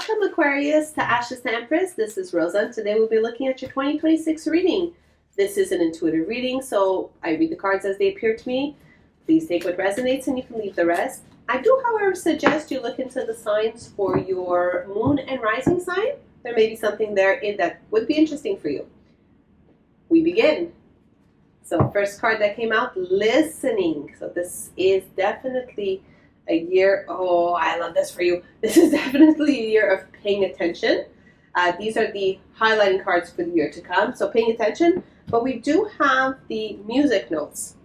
Welcome Aquarius to Ashes to Empress. This is Rosa and today we'll be looking at your 2026 reading. This is an intuitive reading, so I read the cards as they appear to me. Please take what resonates and you can leave the rest. I do, however, suggest you look into the signs for your moon and rising sign. There may be something there that would be interesting for you. We begin. So first card that came out, listening. So this is definitely a year, oh, I love this for you. This is definitely a year of paying attention. These are the highlighting cards for the year to come. So paying attention, but we do have the music notes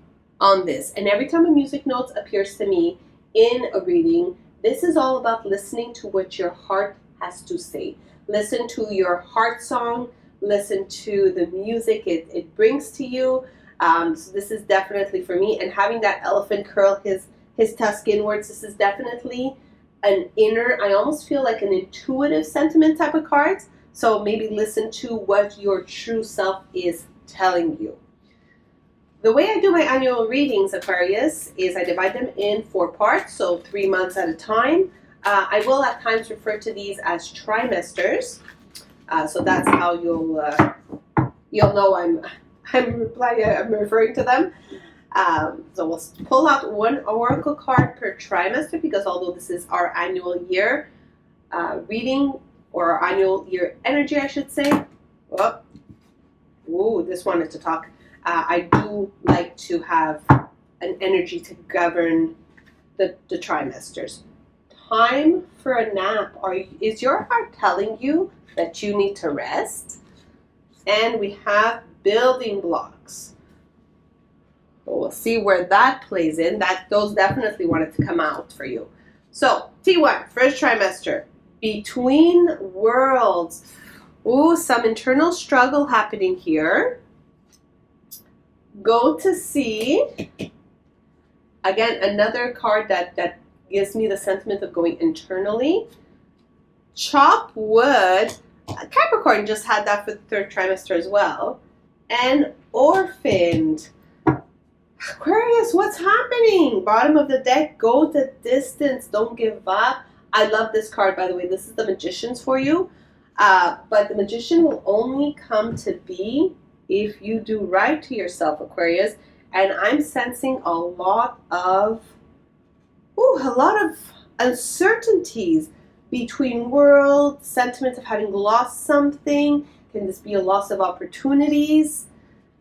on this. And every time a music note appears to me in a reading, this is all about listening to what your heart has to say. Listen to your heart song. Listen to the music it brings to you. So this is definitely for me. And having that elephant curl his tusk inwards, this is definitely an inner, I almost feel like an intuitive sentiment type of cards. So maybe listen to what your true self is telling you. The way I do my annual readings, Aquarius, is I divide them in 4 parts, so 3 months at a time. I will at times refer to these as trimesters. So that's how you'll know I'm referring to them. So we'll pull out 1 oracle card per trimester, because although this is our annual year reading, or our annual year energy, I should say. Oh, ooh, this wanted to talk. I do like to have an energy to govern the trimesters. Time for a nap. Is your heart telling you that you need to rest? And we have building blocks. We'll see where that plays in. Those definitely wanted to come out for you. So T1, first trimester, between worlds. Ooh, some internal struggle happening here. Go to see. Again, another card that gives me the sentiment of going internally. Chop wood. Capricorn just had that for the 3rd trimester as well. And orphaned. Aquarius, what's happening? Bottom of the deck, go the distance, don't give up. I love this card, by the way. This is the Magician's for you. But the Magician will only come to be if you do right to yourself, Aquarius. And I'm sensing a lot of uncertainties between worlds, sentiment of having lost something. Can this be a loss of opportunities?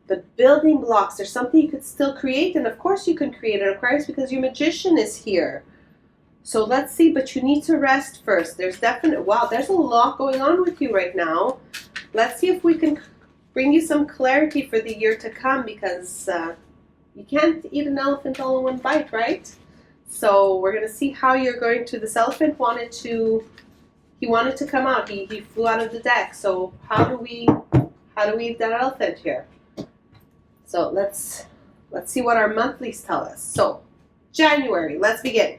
But building blocks, there's something you could still create. And of course you can create it, Aquarius, because your Magician is here. So let's see, but you need to rest first. There's there's a lot going on with you right now. Let's see if we can bring you some clarity for the year to come, because you can't eat an elephant all in one bite, right? So we're going to see how you're going to, this elephant wanted to come out. He flew out of the deck. So how do we eat that elephant here? So let's see what our monthlies tell us. So January, let's begin.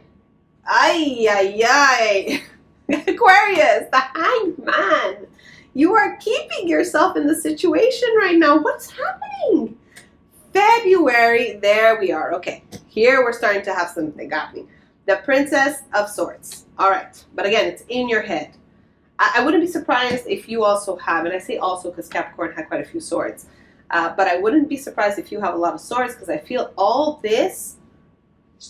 Ay. Aquarius, the Hanged Man. You are keeping yourself in the situation right now. What's happening? February, there we are. Okay, here we're starting to have something happening. The Princess of Swords. All right, but again, it's in your head. I wouldn't be surprised if you also have, and I say also because Capricorn had quite a few swords, but I wouldn't be surprised if you have a lot of swords, because I feel all this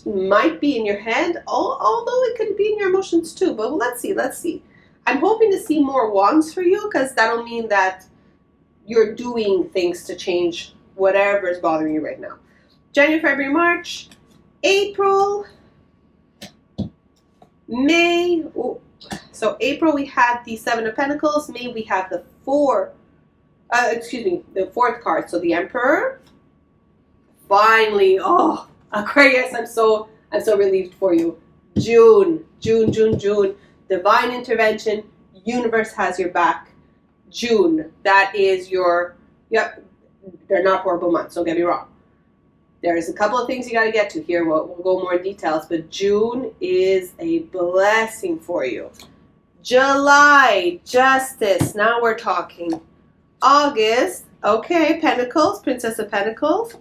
might be in your head, although it could be in your emotions too. But let's see. I'm hoping to see more wands for you, because that'll mean that you're doing things to change whatever is bothering you right now. January, February, March, April, May. Ooh. So April we had the 7 of Pentacles. May we have the 4th card. So the Emperor. Finally, oh, Aquarius, I'm so relieved for you. June. Divine intervention. Universe has your back. June. That is your, yep, they're not horrible months, don't get me wrong. There's a couple of things you got to get to here. We'll go more in details, but June is a blessing for you. July, Justice. Now we're talking. August, okay, Pentacles, Princess of Pentacles.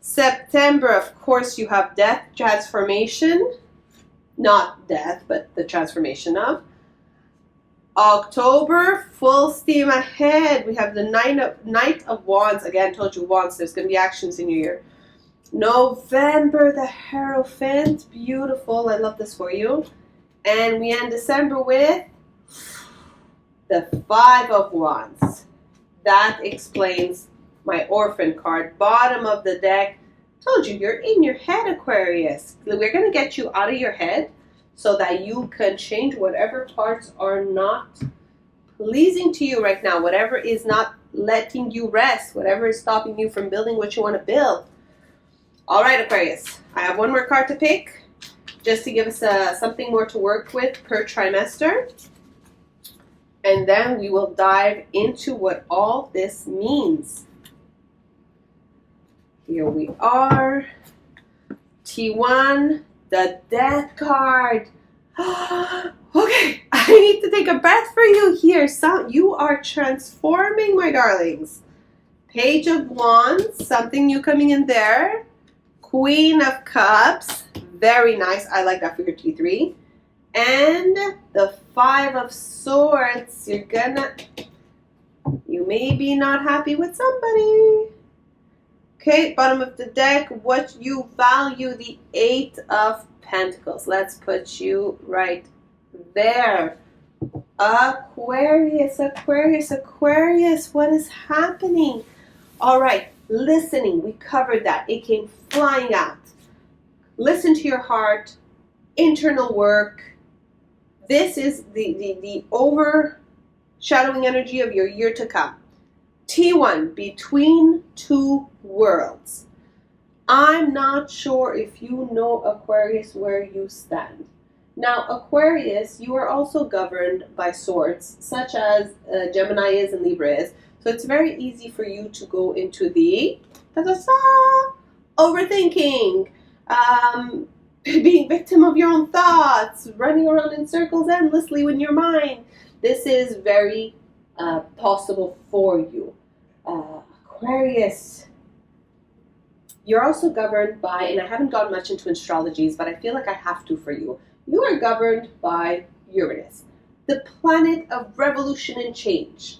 September, of course, you have Death, Transformation. Not death, but the transformation of. October, full steam ahead. We have the Knight of Wands. Again, told you Wands, there's going to be actions in your year. November, the Hierophant. Beautiful. I love this for you. And we end December with the Five of Wands. That explains my Orphan card. Bottom of the deck. Told you, you're in your head, Aquarius. We're going to get you out of your head so that you can change whatever parts are not pleasing to you right now, whatever is not letting you rest, whatever is stopping you from building what you want to build. All right, Aquarius, I have one more card to pick just to give us something more to work with per trimester. And then we will dive into what all this means. Here we are. T1. The Death card. Okay, I need to take a breath for you here. So you are transforming, my darlings. Page of Wands, something new coming in there. Queen of Cups, very nice. I like that for your T3. And the Five of Swords. You may be not happy with somebody. Okay, bottom of the deck, what you value, the Eight of Pentacles. Let's put you right there. Aquarius, Aquarius, Aquarius, what is happening? All right, listening, we covered that. It came flying out. Listen to your heart, internal work. This is the overshadowing energy of your year to come. T1, between two worlds. I'm not sure if you know, Aquarius, where you stand. Now, Aquarius, you are also governed by swords, such as Gemini is and Libra is. So it's very easy for you to go into the overthinking, being victim of your own thoughts, running around in circles endlessly in your mind. This is very possible for you. Aquarius, you're also governed by, and I haven't gone much into astrologies, but I feel like I have to for you. You are governed by Uranus, the planet of revolution and change.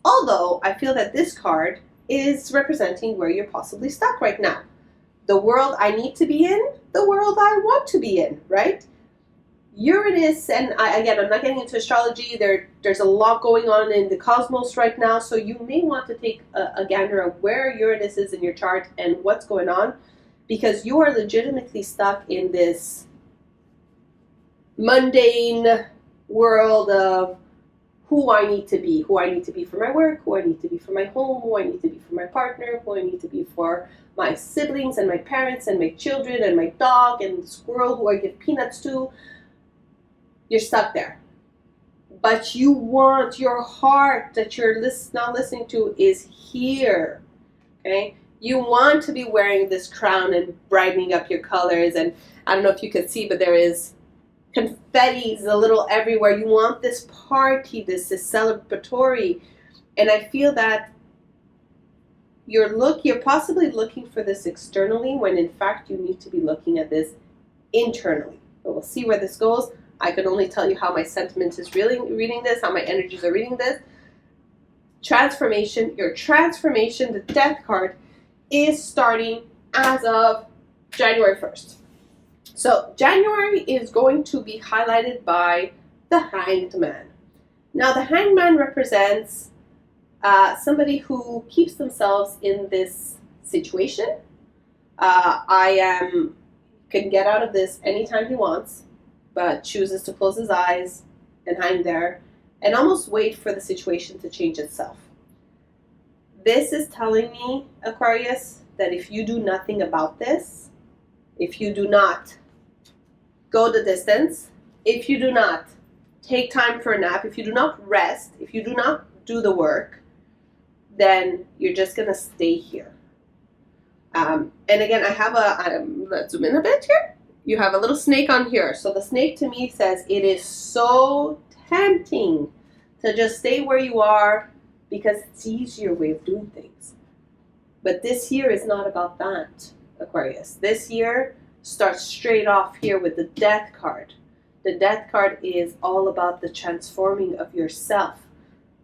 Although I feel that this card is representing where you're possibly stuck right now. The world I need to be in, the world I want to be in, right? Uranus, and again, I'm not getting into astrology. There's a lot going on in the cosmos right now, so you may want to take a gander of where Uranus is in your chart and what's going on, because you are legitimately stuck in this mundane world of who I need to be for my work, who I need to be for my home, who I need to be for my partner, who I need to be for my siblings and my parents and my children and my dog and the squirrel who I give peanuts to. You're stuck there. But you want your heart that you're not listening to is here. Okay? You want to be wearing this crown and brightening up your colors. And I don't know if you could see, but there is confetti's a little everywhere. You want this party, this is celebratory. And I feel that you're possibly looking for this externally when in fact you need to be looking at this internally. But we'll see where this goes. I can only tell you how my sentiment is really reading this, how my energies are reading this. Transformation, your transformation, the Death card, is starting as of January 1st. So January is going to be highlighted by the Hanged Man. Now the Hanged Man represents somebody who keeps themselves in this situation. Can get out of this anytime he wants, but chooses to close his eyes and hang there and almost wait for the situation to change itself. This is telling me, Aquarius, that if you do nothing about this, if you do not go the distance, if you do not take time for a nap, if you do not rest, if you do not do the work, then you're just going to stay here. And again, let's zoom in a bit here. You have a little snake on here. So the snake to me says it is so tempting to just stay where you are because it's the easier way of doing things. But this year is not about that, Aquarius. This year starts straight off here with the Death card. The Death card is all about the transforming of yourself.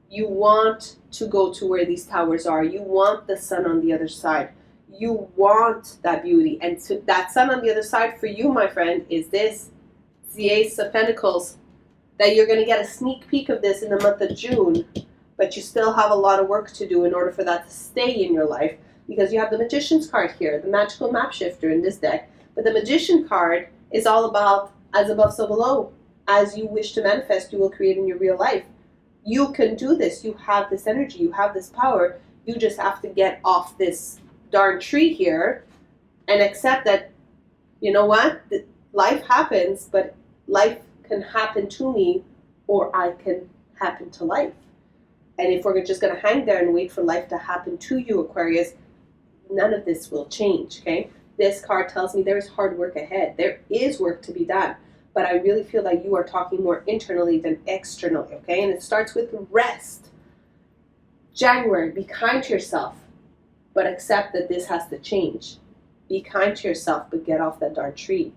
You want to go to where these towers are. You want the sun on the other side. You want that beauty. And so that sun on the other side for you, my friend, is this. It's the Ace of Pentacles. That you're going to get a sneak peek of this in the month of June. But you still have a lot of work to do in order for that to stay in your life. Because you have the Magician's card here, the magical map shifter in this deck. But the Magician card is all about as above, so below. As you wish to manifest, you will create in your real life. You can do this. You have this energy. You have this power. You just have to get off this darn tree here and accept that, you know what? Life happens, but life can happen to me or I can happen to life. And if we're just going to hang there and wait for life to happen to you, Aquarius, none of this will change, okay? This card tells me there is hard work ahead. There is work to be done. But I really feel like you are talking more internally than externally, okay? And it starts with rest. January, be kind to yourself, but accept that this has to change. Be kind to yourself, but get off that darn tree.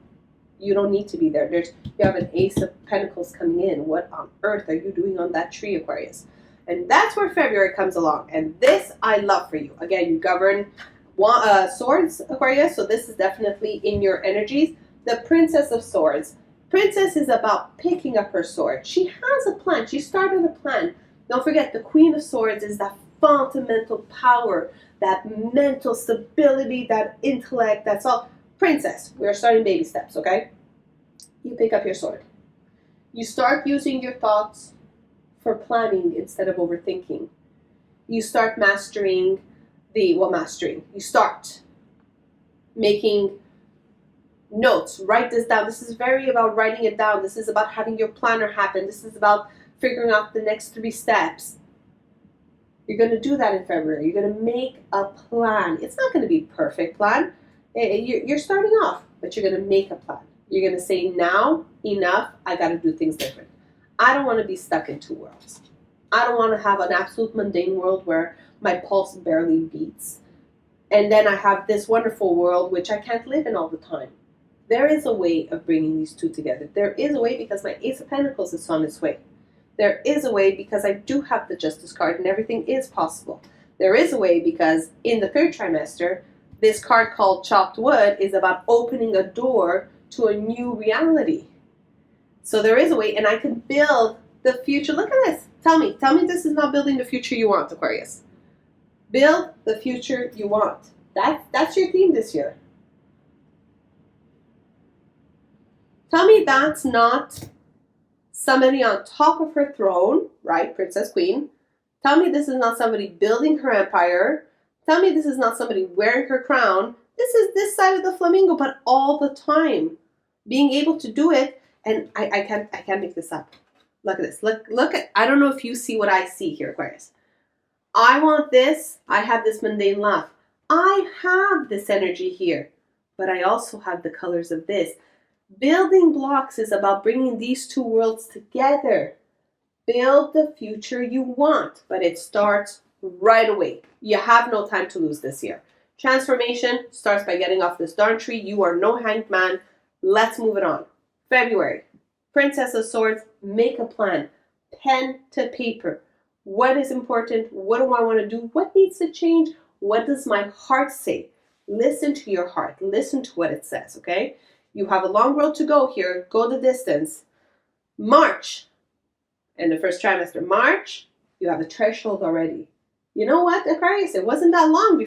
You don't need to be there. You have an Ace of Pentacles coming in. What on earth are you doing on that tree, Aquarius? And that's where February comes along. And this I love for you. Again, you govern swords, Aquarius, so this is definitely in your energies. The Princess of Swords. Princess is about picking up her sword. She has a plan. She started a plan. Don't forget, the Queen of Swords is that fundamental power, that mental stability, that intellect, that's all. Princess, we are starting baby steps, okay? You pick up your sword. You start using your thoughts for planning instead of overthinking. You start mastering you start making notes. Write this down. This is very about writing it down. This is about having your planner happen. This is about figuring out the next 3 steps. You're going to do that in February. You're going to make a plan. It's not going to be a perfect plan. You're starting off, but you're going to make a plan. You're going to say, now, enough, I got to do things different. I don't want to be stuck in 2 worlds. I don't want to have an absolute mundane world where my pulse barely beats. And then I have this wonderful world which I can't live in all the time. There is a way of bringing these two together. There is a way because my Ace of Pentacles is on its way. There is a way because I do have the Justice card and everything is possible. There is a way because in the 3rd trimester, this card called Chopped Wood is about opening a door to a new reality. So there is a way, and I can build the future. Look at this. Tell me this is not building the future you want, Aquarius. Build the future you want. That's your theme this year. Tell me that's not somebody on top of her throne, right, Princess Queen. Tell me this is not somebody building her empire. Tell me this is not somebody wearing her crown. This is this side of the flamingo, but all the time. Being able to do it, and I can't make this up. Look at this. Look at, I don't know if you see what I see here, Aquarius. I want this. I have this mundane laugh. I have this energy here, but I also have the colors of this. Building blocks is about bringing these 2 worlds together. Build the future you want, but it starts right away. You have no time to lose this year. Transformation starts by getting off this darn tree. You are no hanged man. Let's move it on. February, Princess of Swords, make a plan. Pen to paper. What is important? What do I want to do? What needs to change? What does my heart say? Listen to your heart. Listen to what it says, okay? You have a long road to go here. Go the distance. March, in the 1st trimester. March, you have a threshold already. You know what, Aquarius? It wasn't that long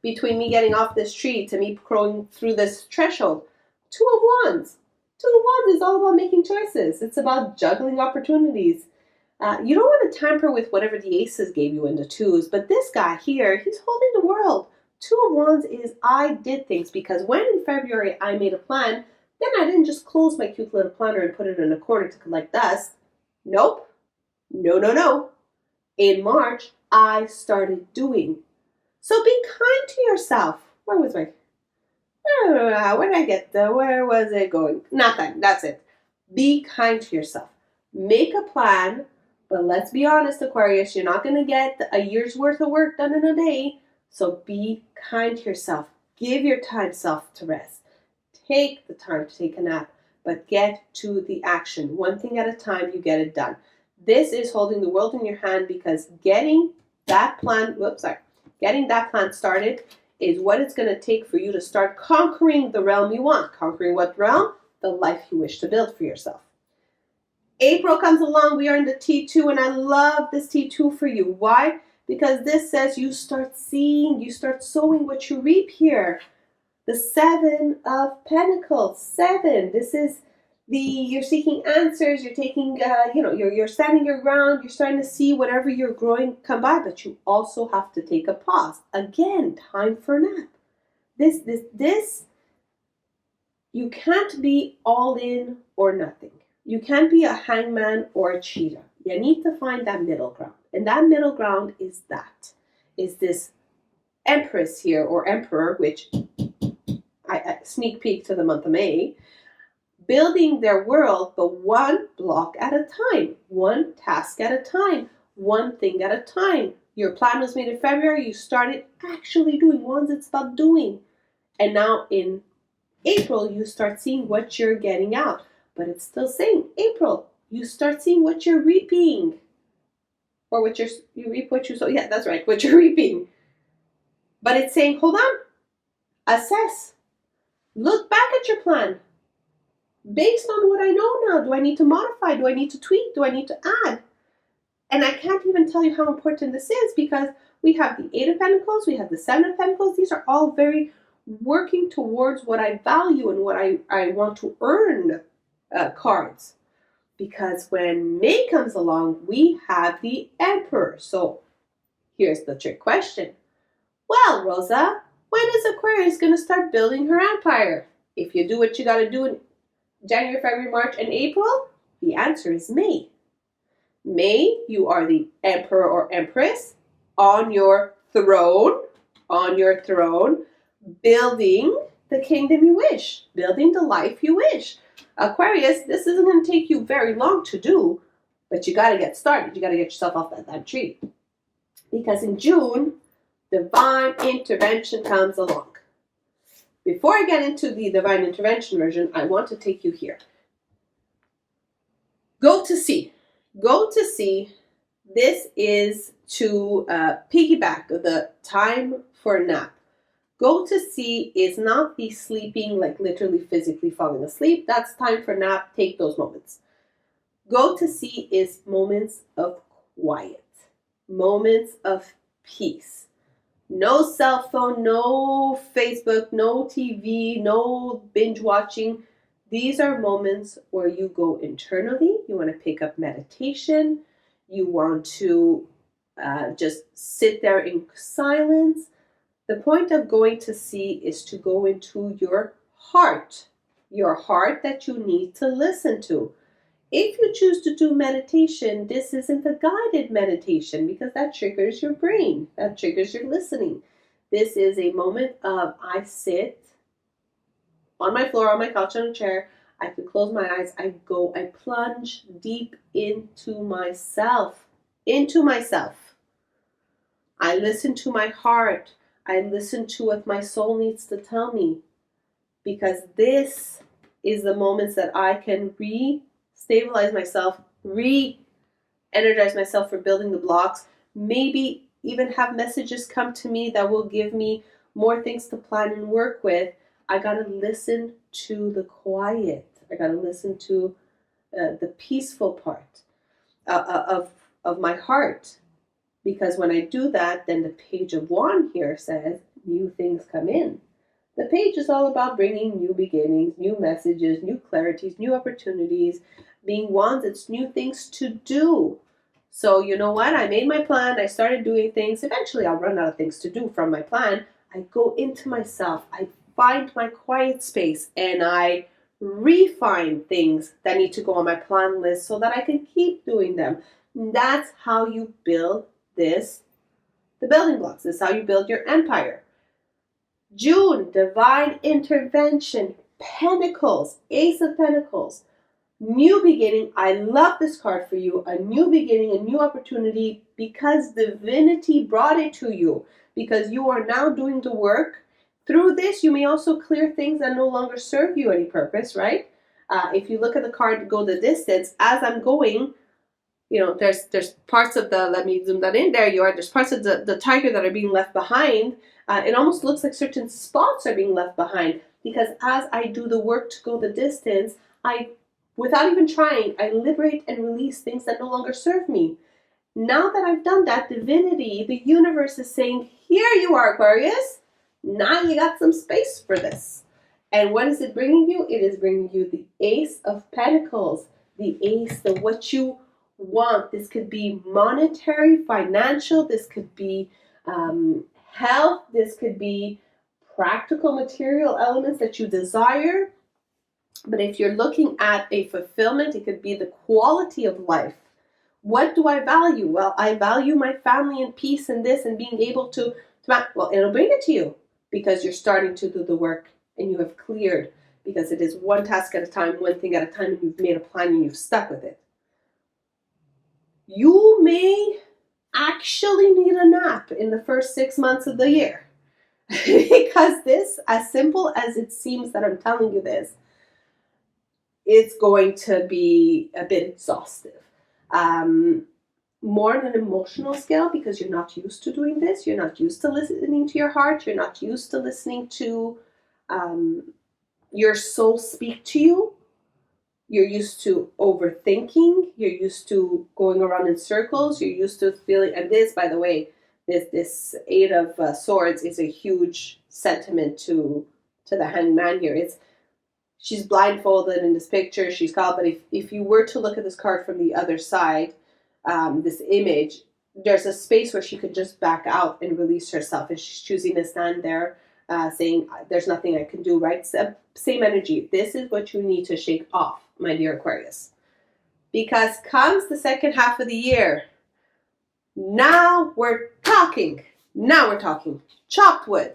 between me getting off this tree to me going through this threshold. 2 of Wands. 2 of Wands is all about making choices. It's about juggling opportunities. You don't want to tamper with whatever the aces gave you in the 2s, but this guy here, he's holding the world. 2 of Wands is I did things, because when in February I made a plan, then I didn't just close my cute little planner and put it in a corner to collect dust. Nope. No. In March, I started doing. So be kind to yourself. Where was I? Where did I get there? Where was it going? Nothing. That's it. Be kind to yourself. Make a plan, but let's be honest, Aquarius, you're not going to get a year's worth of work done in a day. So be kind to yourself. Give your time self to rest. Take the time to take a nap. but get to the action. One thing at a time, you get it done. This is holding the world in your hand, because getting that plan started is what it's going to take for you to start conquering the realm you want. Conquering what realm? The life you wish to build for yourself. April comes along. We are in the T2, and I love this T2 for you. Why? Because this says you start seeing, you start sowing what you reap here. The 7 of Pentacles. 7. This is you're seeking answers. You're taking, you're standing your ground. You're starting to see whatever you're growing come by, but you also have to take a pause. Again, time for a nap. This, you can't be all in or nothing. You can't be a hangman or a cheetah. You need to find that middle ground. And that middle ground is this Empress here, or Emperor, which I sneak peek to the month of May, building their world, but one block at a time, one task at a time, one thing at a time. Your plan was made in February. You started actually doing. Once it's about doing. And now in April, you start seeing what you're getting out. But it's still saying, April, you start seeing what you're reaping. Or you reap what you sow. Yeah, that's right, what you're reaping. But it's saying, hold on, assess. Look back at your plan. Based on what I know now, do I need to modify? Do I need to tweak? Do I need to add? And I can't even tell you how important this is, because we have the 8 of Pentacles, we have the 7 of Pentacles. These are all very working towards what I value and what I want to earn cards. Because when May comes along, we have the Emperor. So here's the trick question. Well, Rosa, when is Aquarius going to start building her empire? If you do what you got to do in January, February, March, and April, the answer is May. May, you are the Emperor or Empress on your throne, building the kingdom you wish, building the life you wish. Aquarius, this isn't going to take you very long to do, but you got to get started. You got to get yourself off that tree. Because in June, divine intervention comes along. Before I get into the divine intervention version, I want to take you here. Go to sea. Go to sea. This is to piggyback the time for a nap. Go to sea is not the sleeping, like literally physically falling asleep. That's time for nap. Take those moments. Go to sea is moments of quiet, moments of peace. No cell phone, no Facebook, no TV, no binge watching. These are moments where you go internally. You want to pick up meditation. You want to just sit there in silence. The point of going to sea is to go into your heart that you need to listen to. If you choose to do meditation, this isn't a guided meditation, because that triggers your brain, that triggers your listening. This is a moment of I sit on my floor, on my couch, on a chair. I can close my eyes. I plunge deep into myself. I listen to my heart. I listen to what my soul needs to tell me, because this is the moments that I can stabilize myself, re-energize myself for building the blocks, maybe even have messages come to me that will give me more things to plan and work with. I got to listen to the quiet. I got to listen to the peaceful part of my heart. Because when I do that, then the Page of Wands here says new things come in. The page is all about bringing new beginnings, new messages, new clarities, new opportunities. Being Wands, it's new things to do. So you know what? I made my plan. I started doing things. Eventually, I'll run out of things to do from my plan. I go into myself. I find my quiet space, and I refine things that need to go on my plan list so that I can keep doing them. And that's how you build the building blocks. This is how you build your empire. June, divine intervention, Pentacles, Ace of Pentacles, new beginning. I love this card for you. A new beginning, a new opportunity, because divinity brought it to you, because you are now doing the work. Through this, you may also clear things that no longer serve you any purpose, right? If you look at the card, go the distance, as I'm going, there's parts of the, let me zoom that in, there you are, there's parts of the tiger that are being left behind. It almost looks like certain spots are being left behind, because as I do the work to go the distance, without even trying, I liberate and release things that no longer serve me. Now that I've done that, divinity, the universe is saying, here you are, Aquarius. Now you got some space for this. And what is it bringing you? It is bringing you the Ace of Pentacles, the Ace, the what you want. This could be monetary, financial. This could be health. This could be practical material elements that you desire. But if you're looking at a fulfillment, it could be the quality of life. What do I value? Well, I value my family and peace and this and being able to well, it'll bring it to you because you're starting to do the work and you have cleared, because it is one task at a time, one thing at a time, and you've made a plan and you've stuck with it. You may actually need a nap in the first 6 months of the year because this, as simple as it seems that I'm telling you this, it's going to be a bit exhaustive. More on an emotional scale, because you're not used to doing this. You're not used to listening to your heart. You're not used to listening to your soul speak to you. You're used to overthinking. You're used to going around in circles. You're used to feeling, and this, by the way, this Eight of Swords is a huge sentiment to the Hanged Man here. She's blindfolded in this picture. She's called, but if you were to look at this card from the other side, this image, there's a space where she could just back out and release herself, and she's choosing to stand there saying, there's nothing I can do, right? Same energy. This is what you need to shake off, my dear Aquarius. Because comes the second half of the year, now we're talking. Chopped wood.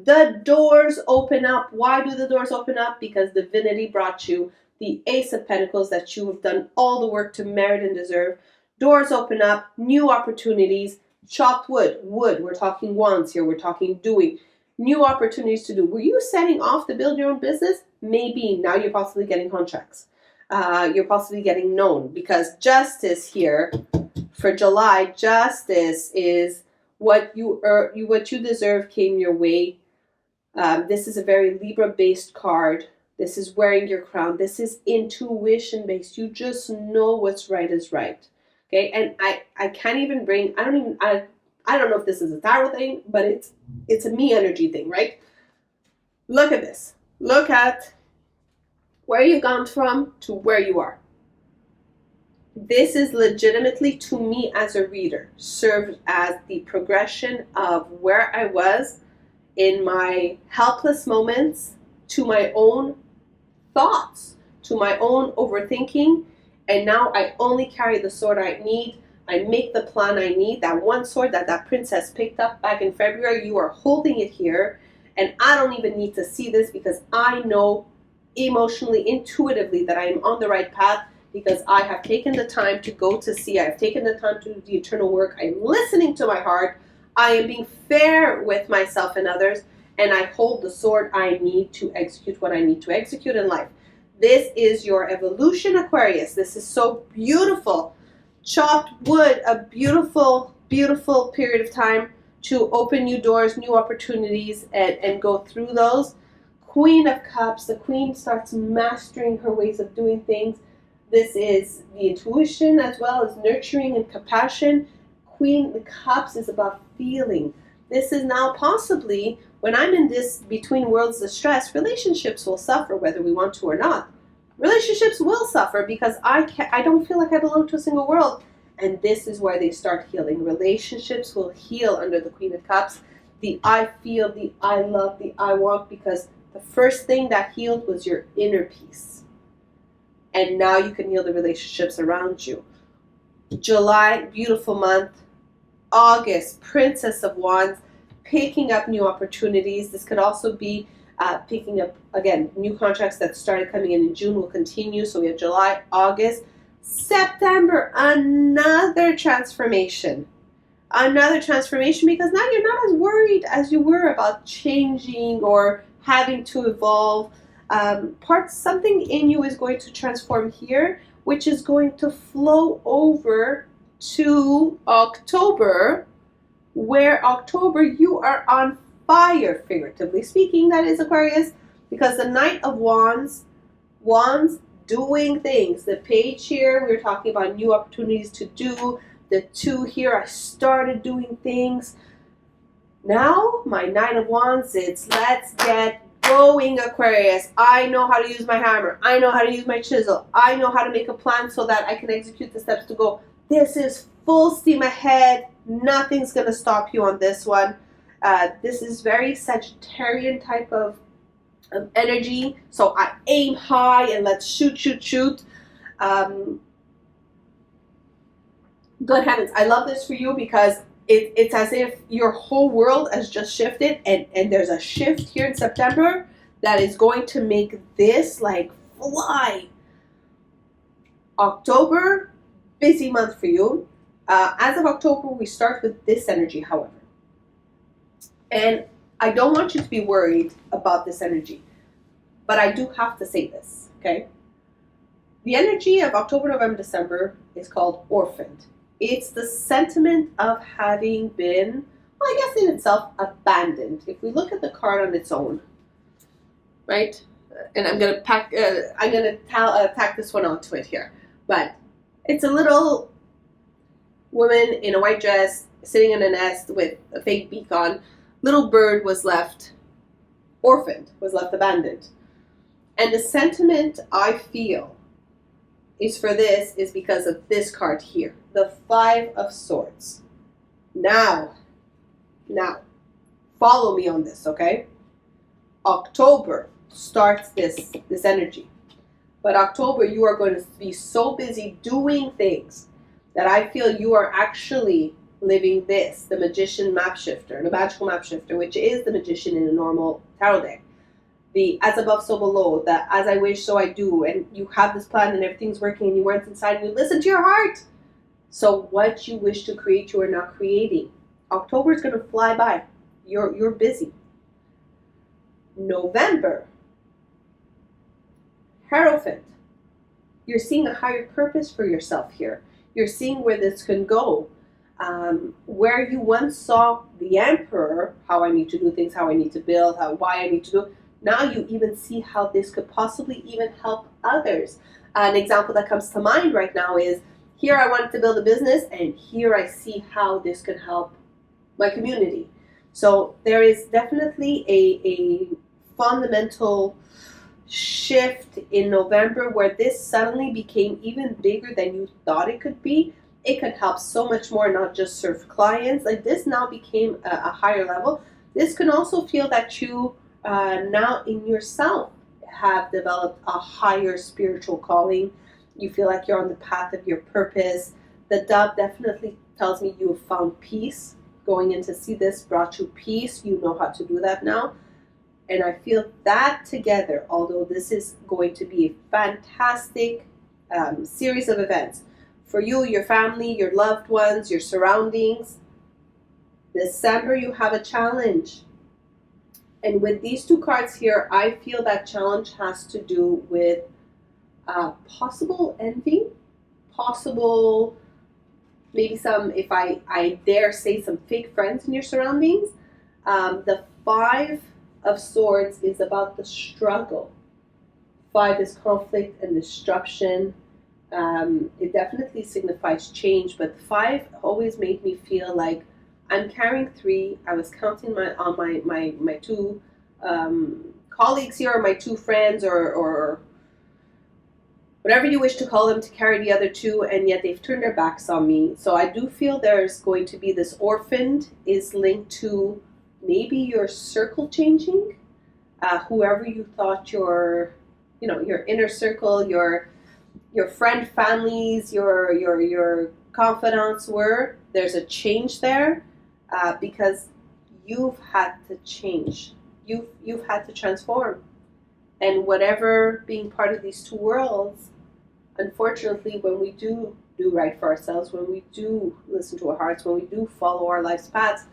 The doors open up. Why do the doors open up? Because divinity brought you the Ace of Pentacles that you have done all the work to merit and deserve. Doors open up, new opportunities, chopped wood. We're talking wands here. We're talking doing. New opportunities to do. Were you setting off to build your own business? Maybe. Now you're possibly getting contracts. You're possibly getting known, because justice here for July, justice is what you deserve came your way. This is a very Libra-based card. This is wearing your crown. This is intuition-based. You just know what's right is right. Okay, and I can't even bring, I don't know if this is a tarot thing, but it's a me energy thing, right? Look at this. Look at where you've gone from to where you are. This is legitimately, to me as a reader, served as the progression of where I was in my helpless moments, to my own thoughts, to my own overthinking. And now I only carry the sword I need. I make the plan I need. That one sword that princess picked up back in February, you are holding it here. And I don't even need to see this, because I know emotionally, intuitively, that I am on the right path, because I have taken the time to go to see. I've taken the time to do the internal work. I'm listening to my heart. I am being fair with myself and others. And I hold the sword I need to execute what I need to execute in life. This is your evolution, Aquarius. This is so beautiful. Chopped wood, a beautiful, beautiful period of time to open new doors, new opportunities, and go through those. Queen of Cups, the Queen starts mastering her ways of doing things. This is the intuition as well as nurturing and compassion. Queen of Cups is about feeling. This is now possibly, when I'm in this between worlds of stress, relationships will suffer whether we want to or not. Relationships will suffer because I don't feel like I belong to a single world. And this is where they start healing. Relationships will heal under the Queen of Cups. The I feel, the I love, the I want, because the first thing that healed was your inner peace. And now you can heal the relationships around you. July, beautiful month. August, Princess of Wands, picking up new opportunities. This could also be picking up, again, new contracts that started coming in June will continue. So we have July, August, September, another transformation. Another transformation, because now you're not as worried as you were about changing or having to evolve. Something in you is going to transform here, which is going to flow over to October, where October you are on fire, figuratively speaking, that is, Aquarius, because the Knight of Wands, doing things. The page here, we were talking about new opportunities to do. The 2 here, I started doing things. Now, my Knight of Wands, it's let's get going, Aquarius. I know how to use my hammer. I know how to use my chisel. I know how to make a plan so that I can execute the steps to go. This is full steam ahead. Nothing's going to stop you on this one. This is very Sagittarian type of energy. So I aim high and let's shoot. Good heavens. I love this for you because it's as if your whole world has just shifted, and there's a shift here in September that is going to make this like fly. October, busy month for you. As of October, we start with this energy, however. And I don't want you to be worried about this energy, but I do have to say this, okay? The energy of October, November, December is called orphaned. It's the sentiment of having been, well, I guess in itself, abandoned. If we look at the card on its own, right? And I'm gonna tack this one onto it here. But it's a little woman in a white dress sitting in a nest with a fake beak on. Little bird was left orphaned, was left abandoned. And the sentiment I feel is for this is because of this card here, the 5 of Swords. Now, follow me on this, okay? October starts this energy. But October, you are going to be so busy doing things that I feel you are actually living this, the Magician Map Shifter, the Magical Map Shifter, which is the Magician in a normal tarot deck. The as above, so below, the as I wish, so I do, and you have this plan and everything's working and you went inside and you listen to your heart. So what you wish to create, you are not creating. October is going to fly by. You're busy. November, Hierophant. You're seeing a higher purpose for yourself here. You're seeing where this can go. Where you once saw the Emperor, how I need to do things, how I need to build, why I need to do. Now you even see how this could possibly even help others. An example that comes to mind right now is, here I wanted to build a business, and here I see how this could help my community. So there is definitely a fundamental shift in November where this suddenly became even bigger than you thought it could be. It could help so much more, not just serve clients. Like this now became a higher level. This can also feel that you now in yourself have developed a higher spiritual calling. You feel like you're on the path of your purpose. The dove definitely tells me you have found peace. Going in to see this brought you peace. You know how to do that now. And I feel that together, although this is going to be a fantastic series of events for you, your family, your loved ones, your surroundings. December, you have a challenge. And with these 2 cards here, I feel that challenge has to do with possible envy, possible, maybe some, if I dare say, some fake friends in your surroundings. The 5 of Swords is about the struggle. 5 is conflict and disruption. It definitely signifies change, but 5 always made me feel like I'm carrying 3. I was counting on my 2 colleagues here, or my 2 friends, or whatever you wish to call them, to carry the other 2, and yet they've turned their backs on me. So I do feel there's going to be this orphaned is linked to maybe your circle changing. Whoever you thought your inner circle, your friend families, your confidants were, there's a change there. Because you've had to change. You've had to transform. And whatever being part of these 2 worlds, unfortunately, when we do right for ourselves, when we do listen to our hearts, when we do follow our life's paths,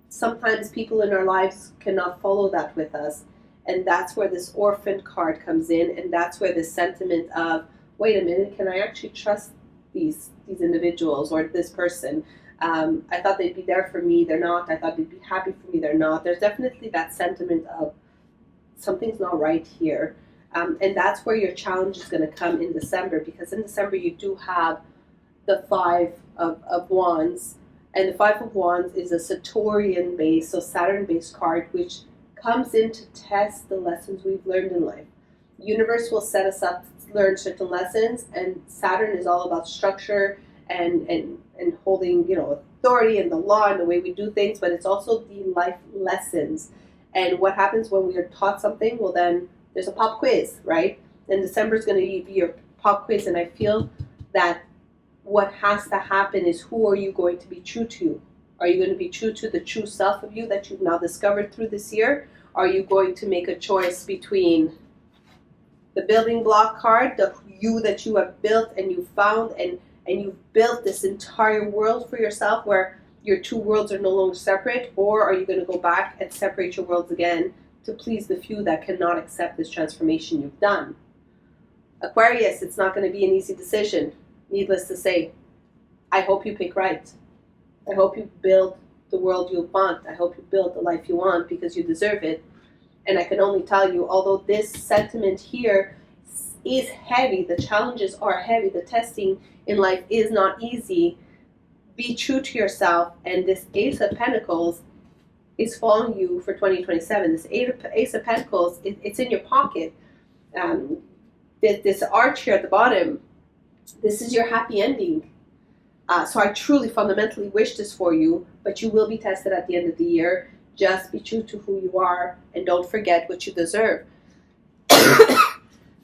sometimes people in our lives cannot follow that with us. And that's where this orphan card comes in, and that's where this sentiment of, wait a minute, can I actually trust these individuals or this person? I thought they'd be there for me, they're not. I thought they'd be happy for me, they're not. There's definitely that sentiment of something's not right here. And that's where your challenge is going to come in December, because in December you do have the Five of Wands. And the Five of Wands is a Saturnian based, so Saturn based card, which comes in to test the lessons we've learned in life. The universe will set us up to learn certain lessons, and Saturn is all about structure and holding, authority and the law and the way we do things, but it's also the life lessons. And what happens when we are taught something? Well, then there's a pop quiz, right? And December is going to be your pop quiz, and I feel that what has to happen is, who are you going to be true to? Are you going to be true to the true self of you that you've now discovered through this year? Are you going to make a choice between the building block card, the you that you have built and you found, and you've built this entire world for yourself where your two worlds are no longer separate, or are you going to go back and separate your worlds again to please the few that cannot accept this transformation you've done? Aquarius, it's not going to be an easy decision. Needless to say, I hope you pick right. I hope you build the world you want. I hope you build the life you want, because you deserve it. And I can only tell you, although this sentiment here is heavy, the challenges are heavy, the testing in life is not easy, be true to yourself. And this Ace of Pentacles is following you for 2027. This Ace of Pentacles, it's in your pocket. This arch here at the bottom, this is your happy ending. So I truly fundamentally wish this for you, but you will be tested at the end of the year. Just be true to who you are, and don't forget what you deserve.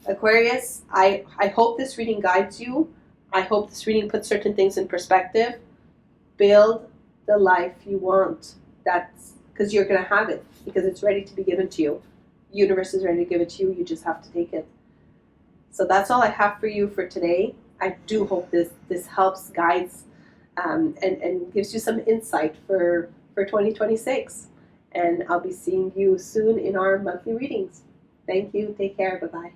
Aquarius, I hope this reading guides you. I hope this reading puts certain things in perspective. Build the life you want. That's because you're going to have it, because it's ready to be given to you. The universe is ready to give it to you. You just have to take it. So that's all I have for you for today. I do hope this helps, guides, and gives you some insight for 2026. And I'll be seeing you soon in our monthly readings. Thank you. Take care. Bye-bye.